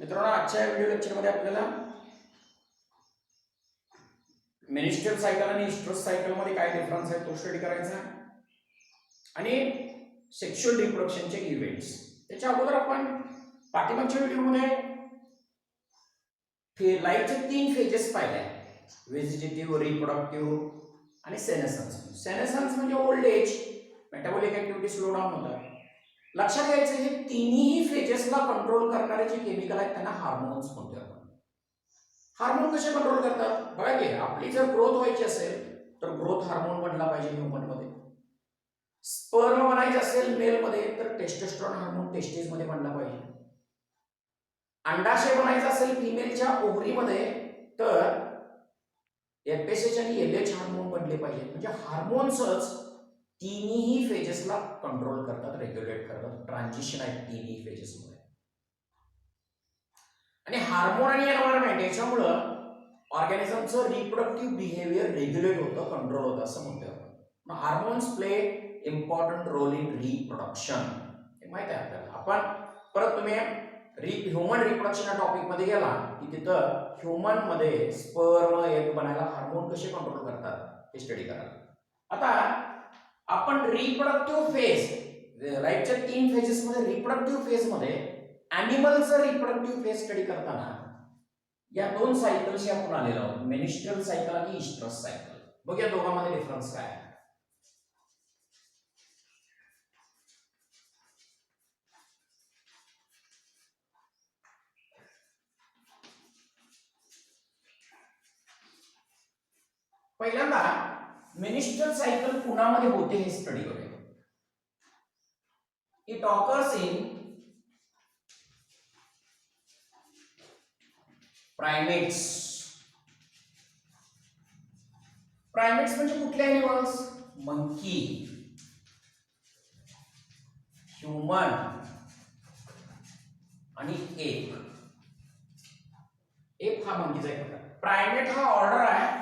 मित्रांनो, आजच्या व्हिडिओ लेक्चरमध्ये आपल्याला मेनिस्ट्रुअल सायकल आणि इस्ट्रस सायकल मध्ये काय डिफरन्स आहे तो स्टडी करायचा आहे आणि सेक्शुअल रिप्रोडक्शनचे इव्हेंट्स. त्याच्या अगोदर आपण पाठीमागच्या व्हिडिओमध्ये लाईफचे 3 फेजेस पाहिले: व्हेजिटेटिव्ह, रिप्रोडक्टिव्ह आणि सेनेसन्स. सेनेसन्स म्हणजे old age, metabolic activity slow down होतात. लक्षात घ्यायचं हे तिन्ही फेजेसला कंट्रोल करणारे जे केमिकल आहेत त्यांना हार्मोन्स म्हणतो आपण. हार्मोन कसे कंट्रोल करतात? बघा की आपली जर ग्रोथ व्हायची असेल तर ग्रोथ हार्मोन बनला पाहिजे ह्यूमन मध्ये. स्पर्म बनायचे असेल मेल मध्ये तर टेस्टोस्टेरोन हार्मोन टेस्टिस मध्ये बनला पाहिजे. अंडाशय बनायचं असेल फिमेलच्या ओव्हरीमध्ये तर एफएसएच आणि एलएच हार्मोन बनले पाहिजे. म्हणजे हार्मोन्सच तिन्ही फेजेसला कंट्रोल करतात, रेग्युलेट करतात. ट्रान्झिशन आहे तिन्ही फेजेसमध्ये. आणि हार्मोन आणि एन्व्हायरमेंट याच्यामुळं ऑर्गॅनिझमचं रिप्रोडक्टिव्ह बिहेवियर रेग्युलेट होतं, कंट्रोल होतं असं म्हणतो आपण. Hormones play important role in reproduction, हे माहित आहे आपल्याला. आपण परत तुम्ही ह्युमन रिप्रोडक्शन टॉपिक मध्ये गेला की तिथं ह्युमन मध्ये स्पर्म एग बनायला हार्मोन कसे कंट्रोल करतात हे स्टडी करा. आता आपण रिप्रोडक्टिव्ह फेज, लाईफच्या 3 फेजेस मध्ये रिप्रोडक्टिव्ह फेज मध्ये ॲनिमलचं रिप्रोडक्टिव्ह फेज स्टडी करताना या 2 सायकलशी आपण आलेलो आहोत, मेनिस्ट्रुअल सायकल आणि इस्ट्रस सायकल. बघूया दोघांमध्ये डिफरन्स काय आहे. पहिल्यांदा मेनिस्ट्रुअल सायकल कुणामध्ये होते हे स्टडी करूया. It occurs in primates. Primates म्हणजे कुठले ॲनिमल्स? मंकी, ह्युमन आणि एप. एप हा मंकीचा एक प्रकार. प्रायमेट हा ऑर्डर आहे.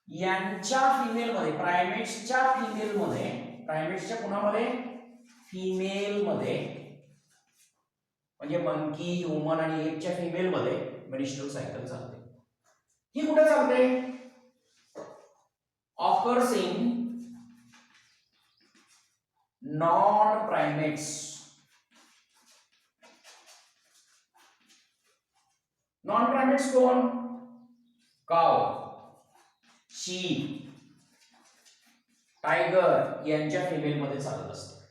यांच्या फिमेल मध्ये, प्रायमेट्सच्या फिमेल मध्ये, प्रायमेट्सच्या कुणामध्ये? फिमेल मध्ये, म्हणजे मंकी, ह्युमन आणि एपच्या फिमेल मध्ये मेनिस्ट्रुअल सायकल चालते. ही कुठे चालते? Occurs in non primates. Non primates कोण? काव, शीप, टायगर यांच्या फिमेल मध्ये चालत असते.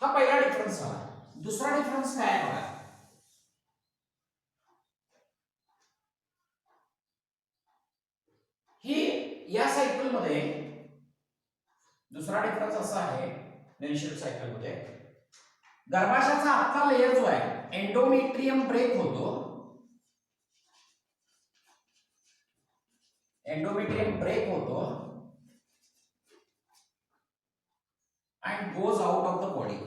हा पहिला डिफरन्स झाला. दुसरा डिफरन्स काय आहे बघा. ही या सायकल मध्ये दुसरा डिफरन्स असा आहे मेनिस्ट्रुअल सायकल मध्ये, गर्भाशयाचा आतला लेयर जो आहे एंडोमेट्रियम ब्रेक होतो. एंडोमेट्रियम ब्रेक होतो and goes out of the body.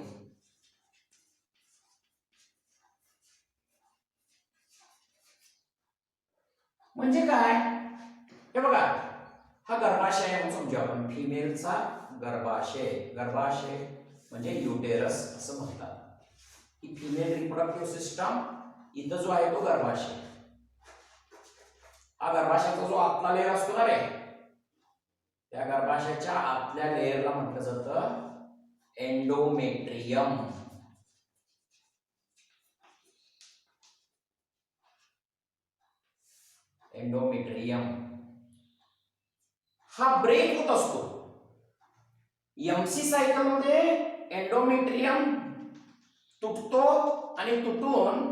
म्हणजे काय? हे बघा, हा गर्भाशय आहे समजूया आपण. फिमेलचा गर्भाशय, गर्भाशय म्हणजे युटेरस असं म्हणतात. ही फिमेल रिप्रोडक्टिव्ह सिस्टम. इथं जो आहे तो गर्भाशय. हा गर्भाशयाचा जो आतला लेयर असतो ना रे, त्या गर्भाशयाच्या आतल्या लेयरला म्हटलं जातं एंडोमेट्रियम. एंडोमेट्रियम हा ब्रेक होत असतो. एमसी सायकल मध्ये एंडोमेट्रियम तुटतो आणि तुटून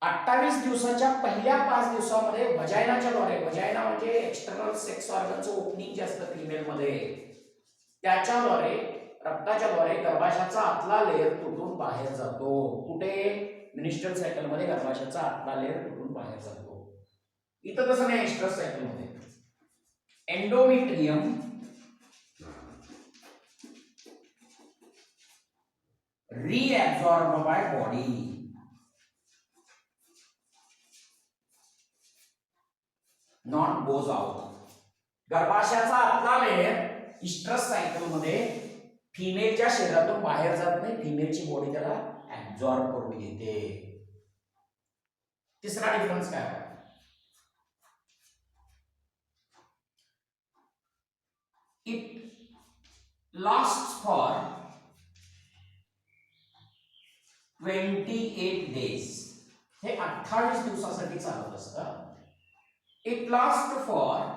28 दिवसाच्या पहिल्या 5 दिवसामध्ये व्हजायनाच्या द्वारे, व्हजायना म्हणजे एक्सटर्नल सेक्स ऑर्गनचं ओपनिंग जे असतं फिमेल मध्ये, त्याच्याद्वारे, रक्ताच्या द्वारे गर्भाशयाचा आतला लेयर तुटून बाहेर जातो. कुठे? मेनिस्ट्रुअल सायकल मध्ये गर्भाशयाचा आतला लेयर तुटून बाहेर जातो. इथं तसं नाही. इस्ट्रस सायकल मध्ये endometrium reabsorbed by body. Not goes out. गर्भाशयाचा आतला लेयर इस्ट्रस सायकल मध्ये फिमेलच्या शरीरातून बाहेर जात नाही. फिमेलची बॉडी त्याला ऍब्झॉर्ब करून घेते. तिसरा डिफरन्स काय आहे? It lasts for 28 days. हे 28 दिवसासाठी चालत असतं. It last for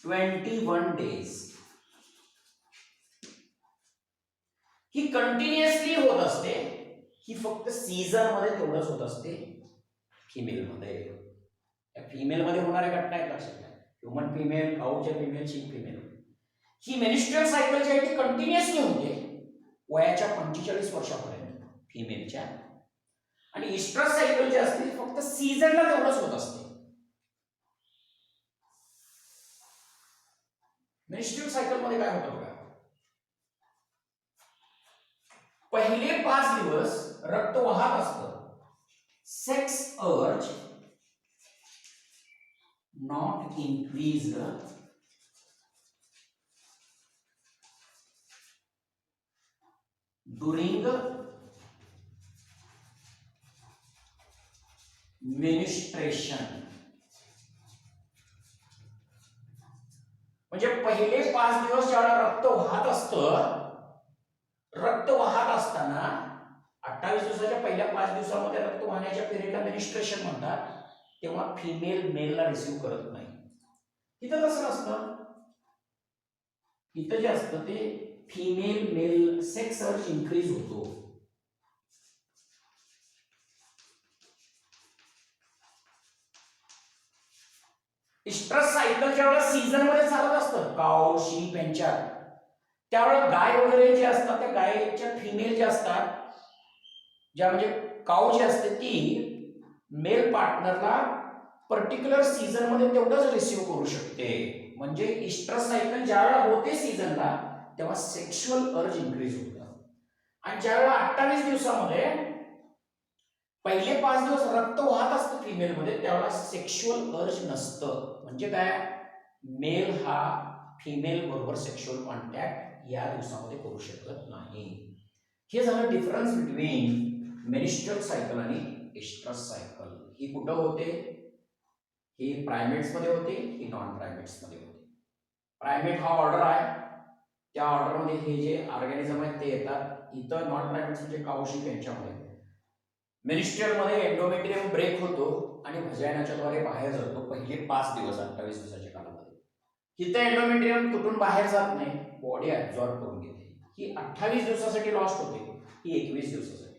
21 days. He continuously होत असते. ही फक्त सीझन मध्ये तेवढंच होत असते फिमेल मध्ये. फिमेल मध्ये होणाऱ्या घटना आहेत लक्षात घ्या. ह्युमन फिमेल, काऊच्या फिमेल, चिक फिमेल. ही मेनिस्ट्रुअल सायकल जी आहे ती कंटिन्युअसली होते वयाच्या 45 वर्षापर्यंत फिमेलच्या. आणि इस्ट्रस सायकल जी असते ती फक्त सीझनला तेवढंच होत असते. मेनिस्ट्रुअल सायकल मध्ये काय होतं बघा. पहिले 5 दिवस रक्त वाहत असतं. सेक्स अर्ज नॉट इन्क्रीज्ड ड्युरिंग मेनिस्ट्रेशन. म्हणजे पहिले 5 दिवस ज्यावेळेला रक्त वाहत असतं, रक्त वाहत असताना 28 दिवसाच्या पहिल्या 5 दिवसामध्ये रक्त वाहण्याच्या पिरियडला मेनिस्ट्रेशन म्हणतात, तेव्हा फिमेल मेलला रिसीव्ह करत नाही. इथं तसं नसतं. इथं जे असतं ते फिमेल मेल सेक्स अर्ज इन्क्रीज होतो. इस्ट्रस सायकल ज्यावेळेला सीझन मध्ये चालत असतं काऊ शीप यांच्यात, त्यावेळेला गाय वगैरे जे असतात त्या गायच्या फिमेल जे असतात, ज्या म्हणजे काऊ जी असते ती मेल पार्टनरला पर्टिक्युलर सीझन मध्ये तेवढंच रिसीव्ह करू शकते. म्हणजे इस्ट्रस सायकल ज्यावेळेला होते सीझनला तेव्हा सेक्शुअल अर्ज इन्क्रीज होतं. आणि ज्यावेळेला 28 दिवसामध्ये पहिले 5 दिवस रक्त वाहत असतं फिमेल मध्ये त्यावेळेला सेक्शुअल अर्ज नसतं. म्हणजे काय, मेल हा फिमेल बरोबर सेक्शुअल कॉन्टॅक्ट या दिवसामध्ये करू शकत नाही. हे झालं डिफरन्स बिटवीन मेनिस्ट्रुअल सायकल आणि इस्ट्रस सायकल. ही कुठं होते? ही प्रायमेट्स मध्ये होते, ही नॉन प्रायमेट्स मध्ये होते. प्रायमेट हा ऑर्डर आहे, त्या ऑर्डर मध्ये हे जे ऑर्गॅनिझम आहेत ते येतात. इथं नॉन प्रायमेट्स म्हणजे काऊशी यांच्यामध्ये. मेनिस्ट्रुअल मध्ये एंडोमेट्रियम ब्रेक होतो आणि व्हजायनाच्या द्वारे बाहेर जातो पहिले 5 दिवस 28 दिवसाच्या कालामध्ये. इथं एंडोमेट्रियम तुटून बाहेर जात नाही, बॉडी ऍब्झॉर्ब करून घेते. ही 28 दिवसासाठी लॉस्ट होते, ही 21 दिवसासाठी.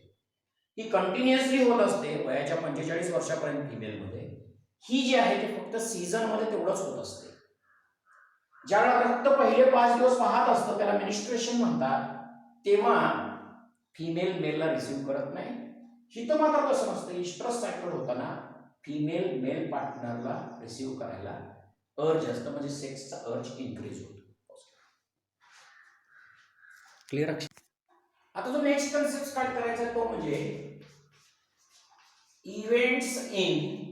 ही कंटिन्युअसली होत असते वयाच्या 45 वर्षापर्यंत फिमेल मध्ये. ही जी आहे ती फक्त सीझन मध्ये तेवढंच होत असते. ज्यावेळेला रक्त पहिले 5 दिवस वाहत असतं त्याला मेनिस्ट्रेशन म्हणतात, तेव्हा फिमेल मेलला रिसीव्ह करत नाही. हिथं मात्र तसं नसतं. इस्ट्रस सायकल होताना फिमेल मेल पार्टनरला रिसीव्ह करायला अर्ज असतं, म्हणजे सेक्सचा अर्ज इन्क्रीज होतो. क्लिअर? आता जो नेक्स्ट कन्सेप्ट स्टार्ट करायचा तो म्हणजे events in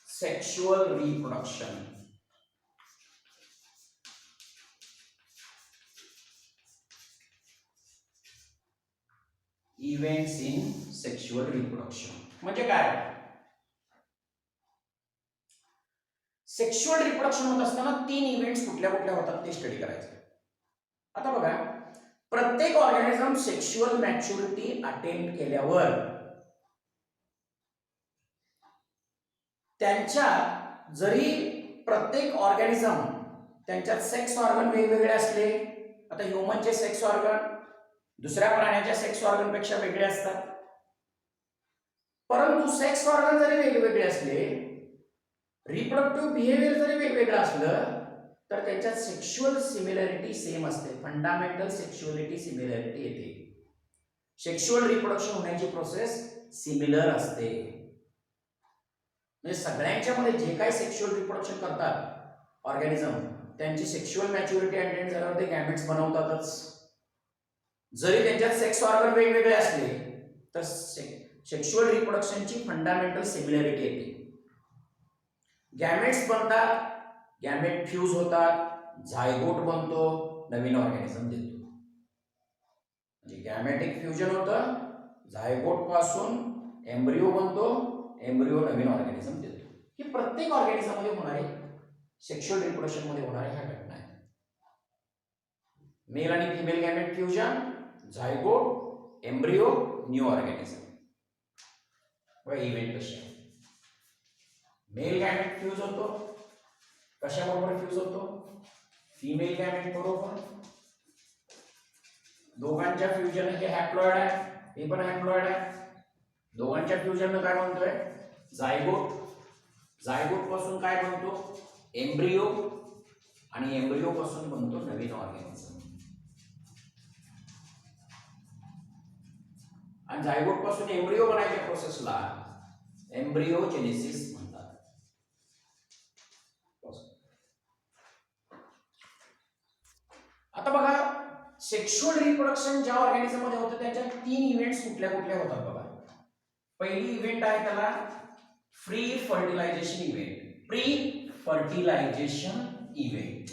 sexual reproduction. Events in sexual reproduction म्हणजे काय? सेक्शुअल रिप्रोडक्शन होत असताना 3 इव्हेंट्स कुठल्या कुठल्या होतात ते स्टडी करायचं. आता बघा, प्रत्येक ऑर्गॅनिझम सेक्शुअल मॅच्युरिटी अटेंड केल्यावर त्यांच्यात जरी प्रत्येक ऑर्गॅनिझम त्यांच्यात सेक्स ऑर्गन वेगवेगळे असले, आता ह्युमनचे सेक्स ऑर्गन दुसऱ्या प्राण्याच्या सेक्स ऑर्गन पेक्षा वेगळे असतात, परंतु सेक्स ऑर्गन जरी वेगवेगळे असले, रिप्रोडक्टिव्ह बिहेवियर जरी वेगवेगळं असलं, तर त्यांच्यात सेक्शुअल सिमिलॅरिटी सेम असते. फंडामेंटल सेक्शुअलिटी सिमिलॅरिटी येते. सेक्शुअल रिप्रोडक्शन होण्याची प्रोसेस सिमिलर असते. म्हणजे सगळ्यांच्या मध्ये जे काही सेक्शुअल रिप्रोडक्शन करतात ऑर्गॅनिझम, त्यांची सेक्शुअल मॅच्युरिटी अटेंड झाल्यावर ते गॅमेट्स बनवतातच. जरी त्यांच्यात सेक्स ऑर्गन वेगवेगळे असले तर सेक्शुअल रिप्रोडक्शनची फंडामेंटल सिमिलॅरिटी येते. गॅमेट्स बनतात, गॅमेट फ्यूज होतात, झायगोट बनतो, नवीन ऑर्गॅनिझम देतो. म्हणजे गॅमेटिक फ्युजन होतं, झायगोट पासून एम्ब्रिओ बनतो, एम्ब्रिओ नवीन ऑर्गॅनिझम देतो. ही प्रत्येक ऑर्गॅनिझम मध्ये होणारी सेक्शुअल रिप्रोडक्शन मध्ये होणाऱ्या ह्या घटना आहेत. मेल आणि female gamete fusion, zygote, embryo, new organism. बघा इव्हेंट कशी आहे. मेल गॅमेट फ्यूज होतो, कशाबरोबर फ्यूज होतो? फिमेल गॅमेट बरोबर. दोघांच्या फ्युजन हे हॅप्लॉइड आहे, हे पण हॅप्लॉइड आहे. दोघांच्या फ्युजन काय म्हणतोय? झायगोट. झायगोट पासून काय बनतो? एम्ब्रिओ, आणि एम्ब्रिओ पासून बनतो नवीन ऑर्गॅनिझम. आणि झायगोट पासून एम्ब्रिओ बनायच्या प्रोसेसला एम्ब्रिओजेनेसिस म्हणतात. आता बघा, सेक्शुअल रिप्रोडक्शन ज्या ऑर्गॅनिझम मध्ये होतं त्याच्या 3 इव्हेंट्स कुठल्या कुठल्या होतात बघा. पहिली इव्हेंट आहे त्याला pre fertilization event. Pre fertilization event.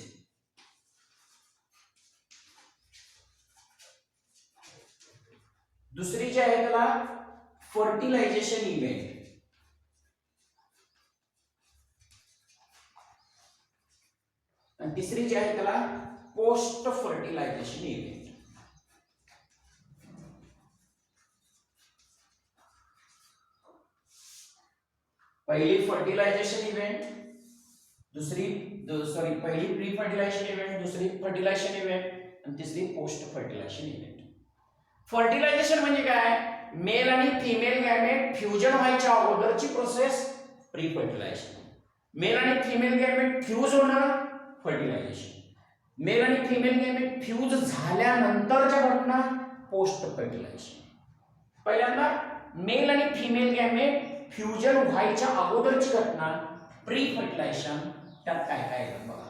दुसरी जी आहे त्याला फर्टिलायझेशन इव्हेंट. आणि तिसरी जी आहे त्याला पोस्ट फर्टिलायझेशन इव्हेंट. पहिली फर्टिलायझेशन इव्हेंट, पहिली प्री फर्टिलायझेशन इव्हेंट, दुसरी फर्टिलायझेशन इव्हेंट आणि तिसरी पोस्ट फर्टिलायझेशन इव्हेंट. फर्टिलायझेशन म्हणजे काय? मेल आणि फिमेल गॅमेट फ्युजन व्हायच्या अगोदरची प्रोसेस प्री फर्टिलायझेशन. मेल आणि फिमेल गॅमेट फ्यूज होणं फर्टिलायझेशन. मेल आणि फिमेल गॅमेट फ्यूज झाल्यानंतरच्या घटना पोस्ट फर्टिलायझेशन. पहिल्यांदा मेल आणि फिमेल गॅमेट फ्युजन व्हायच्या अगोदरची घटना प्री फर्टिलायझेशन. त्यात काय काय आहे बघा.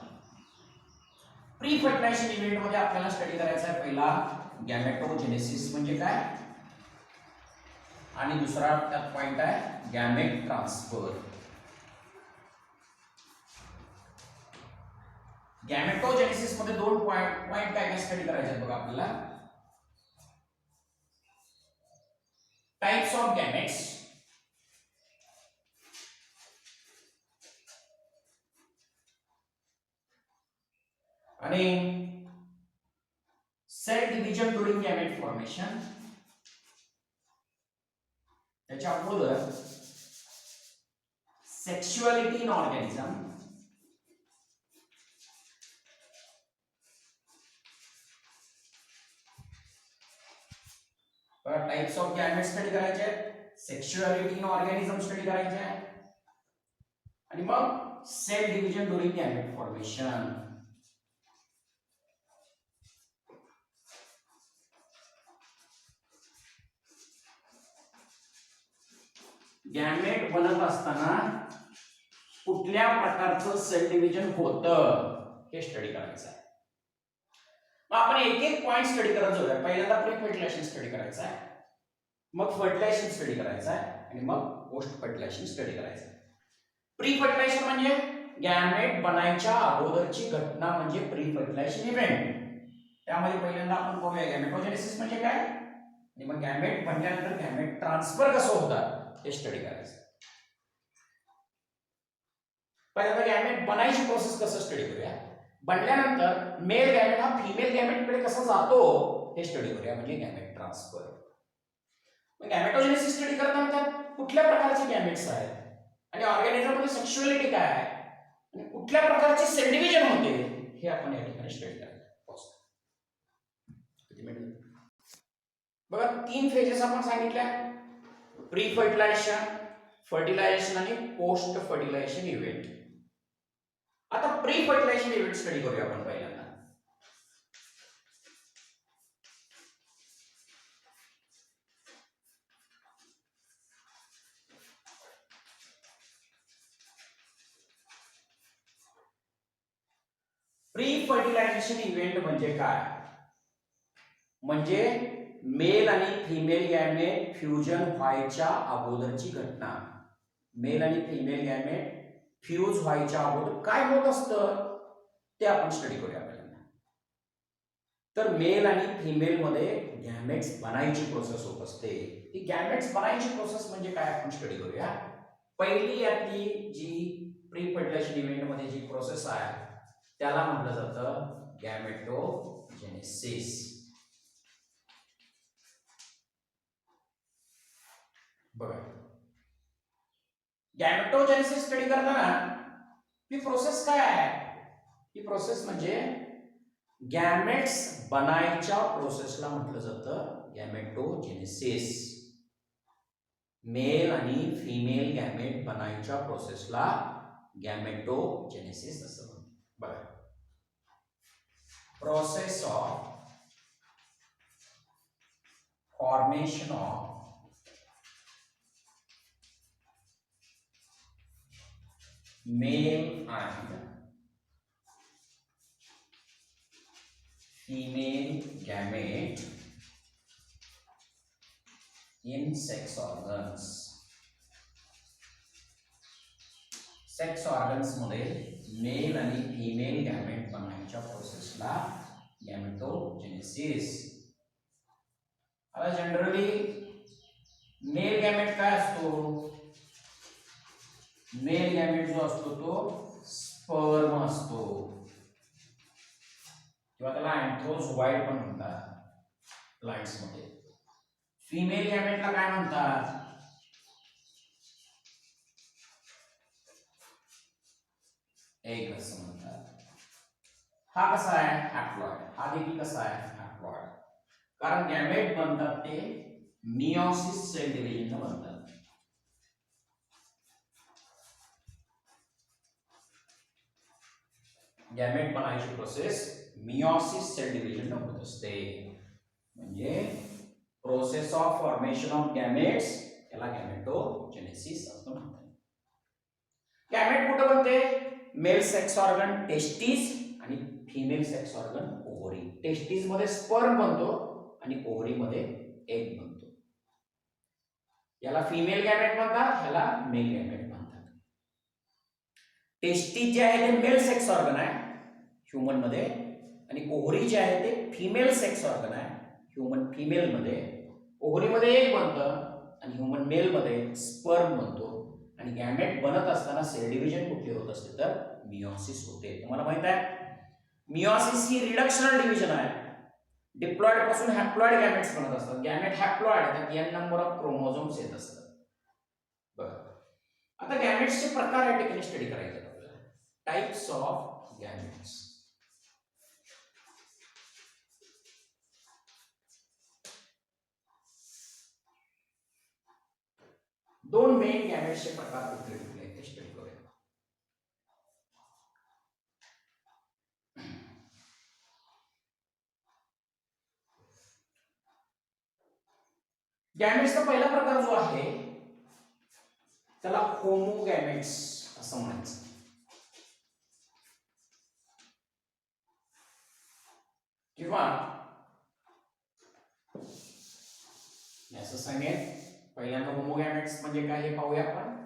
प्री फर्टिलायझेशन इव्हेंट मध्ये आपल्याला स्टडी करायचा आहे पहिला गॅमेटोजेनेसिस म्हणजे काय, आणि दुसरा त्यात पॉइंट आहे गॅमेट ट्रान्सफर. गॅमेटोजेनेसिस मध्ये 2 पॉइंट काय काय स्टडी करायचे आहेत बघा आपल्याला. टाइप्स ऑफ गॅमेट्स, आणि cell division during gamete formation. त्याच्या अगोदर sexuality in organism, types of gamete study करायचे आहेत, सेक्शुअलिटी इन ऑर्गॅनिझम स्टडी करायचे आहे, आणि मग cell division during gamete formation. Gamete बनत असताना कुठल्या प्रकारचं सेल डिव्हिजन होतं हे स्टडी करायचं आहे. मग आपण एक एक पॉइंट स्टडी करत जाऊया. पहिल्यांदा प्री फर्टिलायझेशन स्टडी करायचं आहे, मग फर्टिलायझेशन स्टडी करायचं आहे, आणि मग पोस्ट फर्टिलायझेशन स्टडी करायचं आहे. प्री फर्टिलायझेशन म्हणजे गॅमेट बनायच्या अगोदरची घटना म्हणजे प्री फर्टिलायझेशन इव्हेंट. त्यामध्ये पहिल्यांदा आपण बघूया गॅमेटोजेनेसिस म्हणजे काय, आणि मग गॅमेट बनल्यानंतर गॅमेट ट्रान्सफर कसं होतात हे स्टडी करायचं. पहिल्यांदा गॅमेट बनायची प्रोसेस कसं स्टडी करूया. बनल्यानंतर मेल गॅमेट हा फिमेल गॅमेट कडे कसा जातो हे स्टडी करूया, म्हणजे गॅमेट ट्रान्सफर. मग गॅमेटोजेनेसिस स्टडी करताना कुठल्या प्रकारचे गॅमेट्स आहेत, आणि ऑर्गॅनिझम मध्ये सेक्शुअलिटी काय आहे, आणि कुठल्या प्रकारचे सेल डिव्हिजन होते हे आपण या ठिकाणी स्टडी करायचं. बघा 3 फेजेस आपण सांगितल्या, प्री फर्टिलायझेशन, फर्टिलायझेशन आणि पोस्ट फर्टिलायझेशन इव्हेंट. आता प्री फर्टिलायझेशन इव्हेंट स्टडी करूया आपण पहिल्यांदा. प्री फर्टिलायझेशन इव्हेंट म्हणजे काय? म्हणजे मेल आणि फिमेल गॅमेट फ्युजन व्हायच्या अगोदरची घटना. मेल आणि फिमेल गॅमेट फ्यूज व्हायच्या अगोदर काय होत असतं ते आपण स्टडी करूया पहिल्यांदा. तर मेल आणि फिमेल मध्ये गॅमेट्स बनायची प्रोसेस होत असते. ती गॅमेट्स बनायची प्रोसेस म्हणजे काय आपण स्टडी करूया. पहिली यातली जी प्री फर्टिलायझेशन इव्हेंट मध्ये जी प्रोसेस आहे त्याला म्हटलं जातं गॅमेटोजेनेसिस. बघा, गॅमेटोजेनेसिस स्टडी करताना ही प्रोसेस काय आहे? ही प्रोसेस म्हणजे गॅमेट्स बनायच्या प्रोसेसला म्हटलं जातं गॅमेटोजेनेसिस. मेल आणि फिमेल गॅमेट बनायच्या प्रोसेसला गॅमेटोजेनेसिस असं म्हणतात. बघा, process of formation of male and female gamete in sex organs. Sex organs मध्ये मेल आणि फिमेल गॅमेट बनण्याच्या प्रोसेसला गॅमेटोजेनेसिस. आता जनरली मेल गॅमेट काय असतो? मेल गॅमेट जो असतो तो स्पर्म असतो किंवा त्याला अँथ्रोझोइड पण म्हणतात प्लांट्स मध्ये. फिमेल गॅमेटला काय म्हणतात? एग असं म्हणतात. हा कसा आहे? हॅप्लॉइड. हा देखील कसा आहे? हॅप्लॉइड. कारण गॅमेट बनतात ते मियोसिस सेल डिव्हिजन बनतात. गॅमेट बनायची प्रोसेस मियोसिस सेल डिव्हिजन होत असते. म्हणजे process of formation of gametes याला गॅमेटोजेनेसिस असं म्हणतात. गॅमेट कुठे बनते? मेल सेक्स ऑर्गन टेस्टिस आणि female sex organ ovary. Testis मध्ये स्पर्म बनतो आणि ओव्हरी मध्ये एग बनतो. याला फिमेल गॅमेट म्हणतात, याला मेल गॅमेट म्हणतात. टेस्टिस जे आहे ते मेल सेक्स ऑर्गन आहे ह्यूमन मध्ये आणि ओव्हरी जे आहे ते फिमेल सेक्स ऑर्गन आहे ह्यूमन फिमेल मध्ये. ओव्हरी मध्ये एग बनतं आणि ह्यूमन मेल मध्ये स्पर्म बनतो. आणि गॅमेट बनत असताना सेल डिव्हिजन कुठले होत असते तर मियोसिस होते. तुम्हाला माहित आहे मियोसिस ही रिडक्शनल डिव्हिजन आहे. डिप्लॉइड पासून हॅप्लॉइड गॅमेट्स बनत असतात. गॅमेट हॅप्लॉइड त्यात n नंबर ऑफ क्रोमोझोम्स येत असतात. बघा, आता गॅमेट्सचे प्रकार या ठिकाणी स्टडी करायचे आपल्याला. Types of gametes. दोन मेन गॅमेट्सचे प्रकार कुठले कुठले ते स्टडी करूया. गॅमेट्सचा पहिला प्रकार जो आहे त्याला होमोगॅमेट्स असं म्हणायचं. किंवा असं सांगेल पहिल्यांदा होमोगॅमेट्स म्हणजे काय हे पाहूया आपण.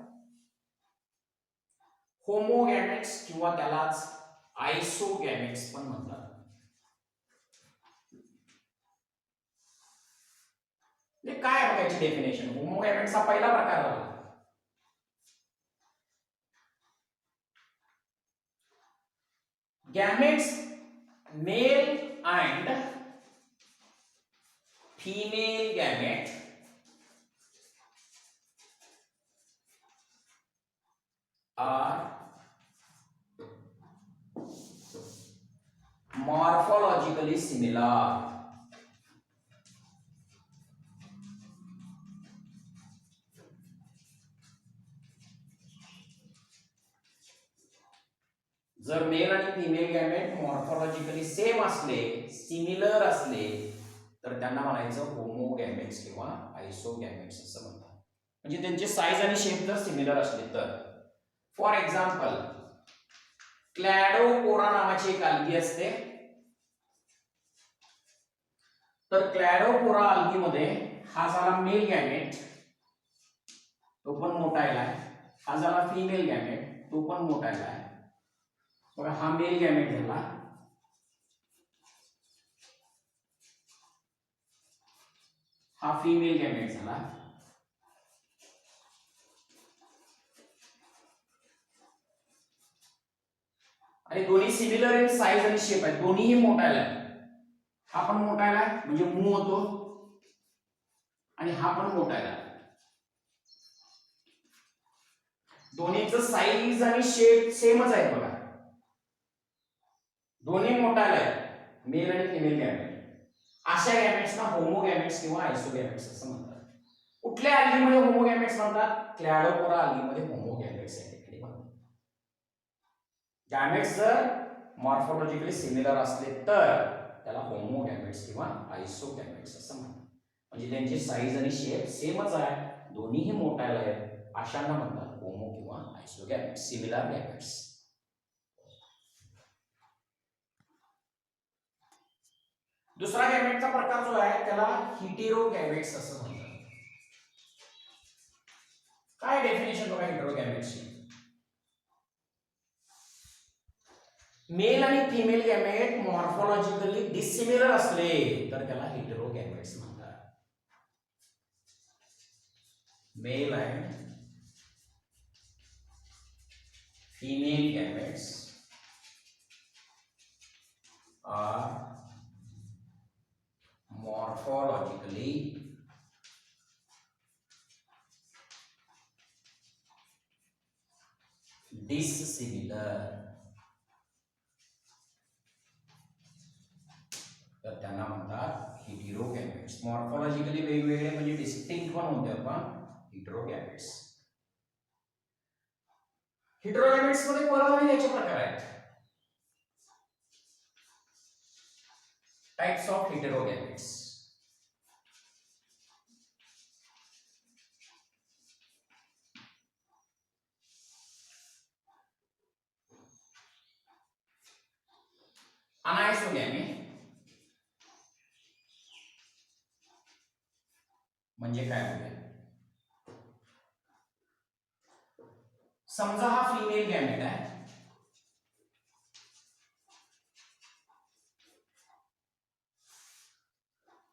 होमोगॅमेट्स किंवा त्यालाच आयसोगॅमेट्स पण म्हणतात. काय बघायची डेफिनेशन. होमोगॅमेट्सचा पहिला प्रकार झाला. Gametes male and female gamete are morphologically similar. जर मेल आणि फिमेल गॅमेट मॉर्फॉलॉजिकली सेम असले, सिमिलर असले तर त्यांना म्हणायचं होमोगॅमेट्स किंवा आयसोगॅमेट्स असं म्हणतात. म्हणजे त्यांचे साईज आणि शेप जर सिमिलर असले तर. फॉर एक्झाम्पल क्लॅडोपोरा नावाची एक अल्गी असते. तर क्लॅडोपोरा अल्गी मध्ये हा झाला मेल गॅमेट, तो पण मोठायला आहे. हा झाला फिमेल गॅमेट, तो पण मोठायला आहे. बघा, हा मेल गॅमेट झाला हा फिमेल गॅमेट झाला, आणि दोन्ही सिमिलर इन साईज आणि शेप आहेत, दोन्हीही मोठायला आहे. हा पण मोठायला आहे म्हणजे मू होतो, आणि हा पण मोठायला आहे. दोन्हीचं साईज आणि शेप सेमच आहे बघा, दोन्ही मोठायला आहेत, मेल आणि फिमेल गॅमेट. अशा गॅमेट्सना होमोगॅमेट्स किंवा आयसोगॅमेट्स असं म्हणतात. कुठल्या अल्गीमध्ये होमोगॅमेट्स म्हणतात? क्लॅडोपोरा अल्गीमध्ये होमोगॅमेट्स या ठिकाणी म्हणतात. गॅमेट्स जर मॉर्फोलॉजिकली सिमिलर असले तर त्याला होमोगॅमेट्स किंवा आयसोगॅमेट्स असं म्हणतात. म्हणजे त्यांची साईज आणि शेप सेमच आहे, दोन्हीही मोठायला आहेत, अशांना म्हणतात होमो किंवा आयसोगॅमेट्स, सिमिलर गॅमेट्स. दुसरा गॅमेटचा प्रकार जो आहे त्याला हेटेरोगॅमेट्स असं म्हणतात. काय डेफिनेशन बघा हेटेरोगॅमेट्सची? मेल आणि फिमेल गॅमेट मॉर्फोलॉजिकली डिसिमिलर असले तर त्याला हेटेरोगॅमेट्स म्हणतात. Male and female gametes are morphologically dissimilar तर त्यांना म्हणतात हेटेरोगॅमेट्स. मॉर्फोलॉजिकली वेगवेगळे म्हणजे डिस्टिंक्ट पण होते आपण हेटेरोगॅमेट्स. हेटेरोगॅमेट्स मध्ये परत आणि याचे प्रकार आहेत. Types of हेटेरोगॅमेट्स. अनायसोगॅमी म्हणजे काय होते? समजा हा फिमेल गॅमेट आहे,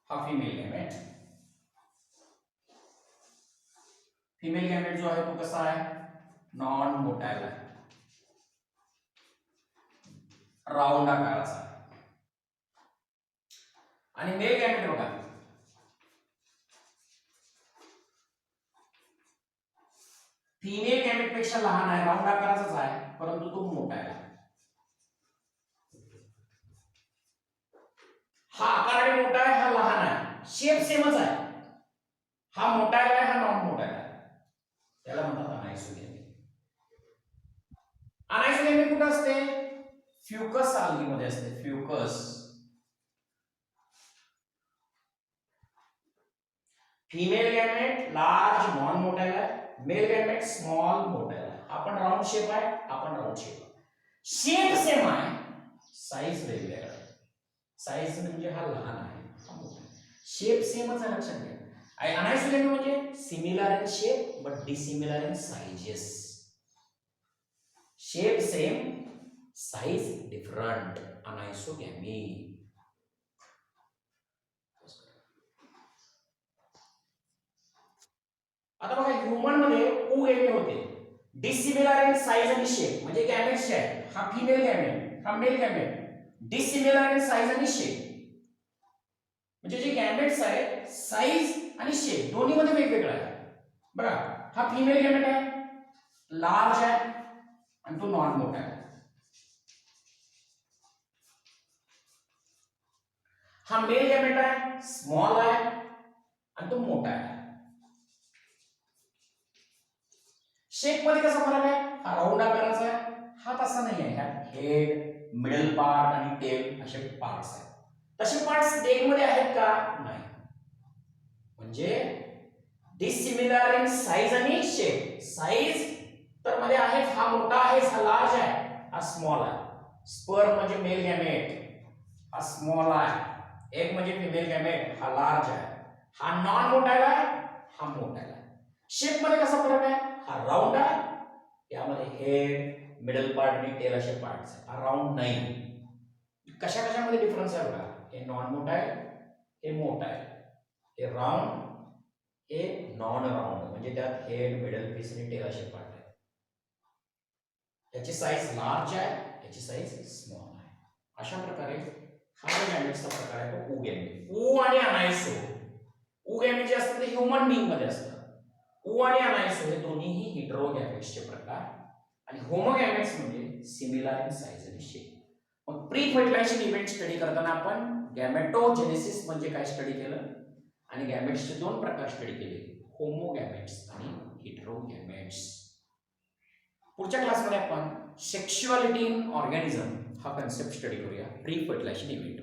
हा फिमेल गॅमेट. फिमेल गॅमेट जो आहे तो कसा आहे? नॉन मोटाइल आहे, राऊंड आकाराचा. आणि मेल गॅमेट बघा, फिमेल गॅमेट पेक्षा लहान आहे, राऊंड आकाराचाच आहे, परंतु तो मोठा आहे. हा आकाराने मोठा आहे, हा लहान आहे, शेप सेमच आहे. हा मोठा आहे, हा नॉन मोठा आहे, त्याला म्हणतात अनायसोगॅमी. अनायसोगॅमी कुठे असते? फ्युकस अल्गीमध्ये असते, fucus. Female gamete large non motile आहे, मेल गॅमेट स्मॉल मोटाइल आहे. आपण राऊंड शेप आहे, आपण राऊंड शेप आहे, शेप सेम आहे, साईज वेगवेगळा आहे. साईज म्हणजे हा लहान आहे, हा मोठा आहे, शेप सेमच आहे, लक्षात घ्या. आणि अनायसोगॅमी म्हणजे similar in shape but dissimilar in sizes. Shape same, size different, anisogamy. आता बघा ह्यूमन मध्ये ओगॅमी होते, डिसिमिलर इन साइज आणि शेप. म्हणजे गॅमेट्स आहे, हा फिमेल गॅमेट, हा male gamete, dissimilar in size आणि शेप. म्हणजे जे गॅमेट्स आहेत साइज आणि शेप दोन्ही मध्ये वेगवेगळा आहे. बघा हा फिमेल गॅमेट आहे, लार्ज आहे, आणि तो नॉन मोठा आहे. हा मेल गॅमेट आहे, स्मॉल आहे, आणि तो मोठा आहे. शेप मध्ये कसा फरक आहे? हा राऊंड आकाराचा आहे, हा तसा नाही आहे. ह्यात हेड, मिडल पार्ट आणि टेल असे पार्ट्स आहेत. तसे पार्ट्स डेग मध्ये आहेत का? नाही. म्हणजे डिसिमिलर इन साइज आणि शेप. साइज तर मध्ये आहे, हा मोठा आहे, हा लार्ज आहे, हा स्मॉल आहे. स्पर्म म्हणजे मेल गॅमेट, हा स्मॉल आहे. एक म्हणजे फिमेल गॅमेट, हा लार्ज आहे, हा नॉन मोटाइल आहे, हा मोटाइल आहे. शेप मध्ये कसा फरक आहे? हा राऊंड आहे, यामध्ये हेड, मिडल पार्ट आणि टेल असे पार्ट्स आहेत. हा राऊंड नाही. कशा कशामध्ये डिफरन्स आहे बघा, हे नॉन मोटाइल, हे मोटाइल. हे राऊंड, हे नॉन राऊंड, म्हणजे त्यात हेड, मिडल पीस आणि टेल असे पार्ट आहेत. याची साईज लार्ज आहे, याची साईज स्मॉल आहे. अशा प्रकारे हा जो गॅमेट्सचा प्रकार आहे तो ओगॅमेट. ओ आणि अनायसो. ओगॅमेट जे असतात ते ह्युमन बीइंग मध्ये असतात. ओ आणि अनायसो हे दोन्हीही हेटेरोगॅमेट्सचे प्रकार आणि होमोगॅमेट्स म्हणजे सिमिलर इन साइज आणि शेप. मग प्री फर्टिलायझेशन इव्हेंट स्टडी करताना आपण गॅमेटोजेनेसिस म्हणजे काय स्टडी केलं आणि गॅमेट्सचे दोन प्रकार स्टडी केले, होमोगॅमेट्स आणि हेटेरोगॅमेट्स. पुढच्या क्लासमध्ये आपण सेक्शुअलिटी इन ऑर्गॅनिझम हा कन्सेप्ट स्टडी करूया प्री फर्टिलायझेशन इव्हेंट.